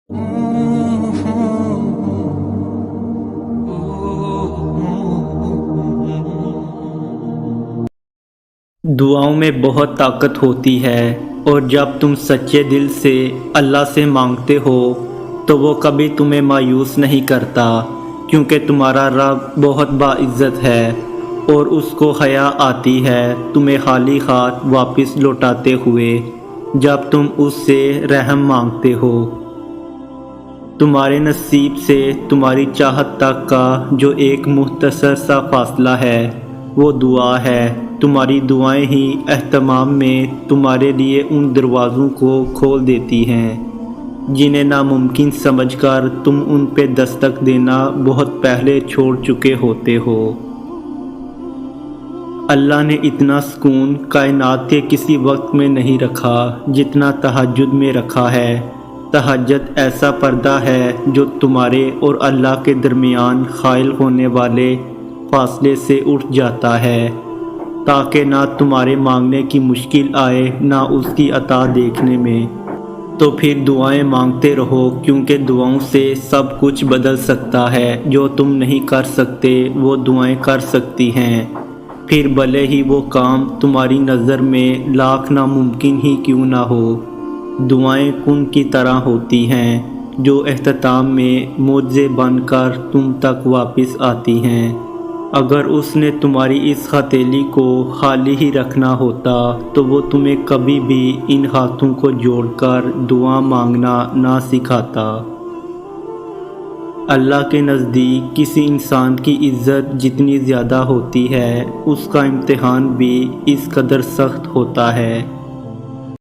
دعاؤں میں بہت طاقت ہوتی ہے، اور جب تم سچے دل سے اللہ سے مانگتے ہو تو وہ کبھی تمہیں مایوس نہیں کرتا، کیونکہ تمہارا رب بہت باعزت ہے اور اس کو حیا آتی ہے تمہیں خالی ہاتھ واپس لوٹاتے ہوئے جب تم اس سے رحم مانگتے ہو۔ تمہارے نصیب سے تمہاری چاہت تک کا جو ایک مختصر سا فاصلہ ہے وہ دعا ہے۔ تمہاری دعائیں ہی اہتمام میں تمہارے لیے ان دروازوں کو کھول دیتی ہیں جنہیں ناممکن سمجھ کر تم ان پہ دستک دینا بہت پہلے چھوڑ چکے ہوتے ہو۔ اللہ نے اتنا سکون کائنات کے کسی وقت میں نہیں رکھا جتنا تہجد میں رکھا ہے۔ تہجد ایسا پردہ ہے جو تمہارے اور اللہ کے درمیان حائل ہونے والے فاصلے سے اٹھ جاتا ہے، تاکہ نہ تمہارے مانگنے کی مشکل آئے نہ اس کی عطا دیکھنے میں۔ تو پھر دعائیں مانگتے رہو، کیونکہ دعاؤں سے سب کچھ بدل سکتا ہے۔ جو تم نہیں کر سکتے وہ دعائیں کر سکتی ہیں، پھر بھلے ہی وہ کام تمہاری نظر میں لاکھ ناممکن ہی کیوں نہ ہو۔ دعائیں کن کی طرح ہوتی ہیں جو اختتام میں معجزے بن کر تم تک واپس آتی ہیں۔ اگر اس نے تمہاری اس ہتھیلی کو خالی ہی رکھنا ہوتا تو وہ تمہیں کبھی بھی ان ہاتھوں کو جوڑ کر دعا مانگنا نہ سکھاتا۔ اللہ کے نزدیک کسی انسان کی عزت جتنی زیادہ ہوتی ہے، اس کا امتحان بھی اس قدر سخت ہوتا ہے۔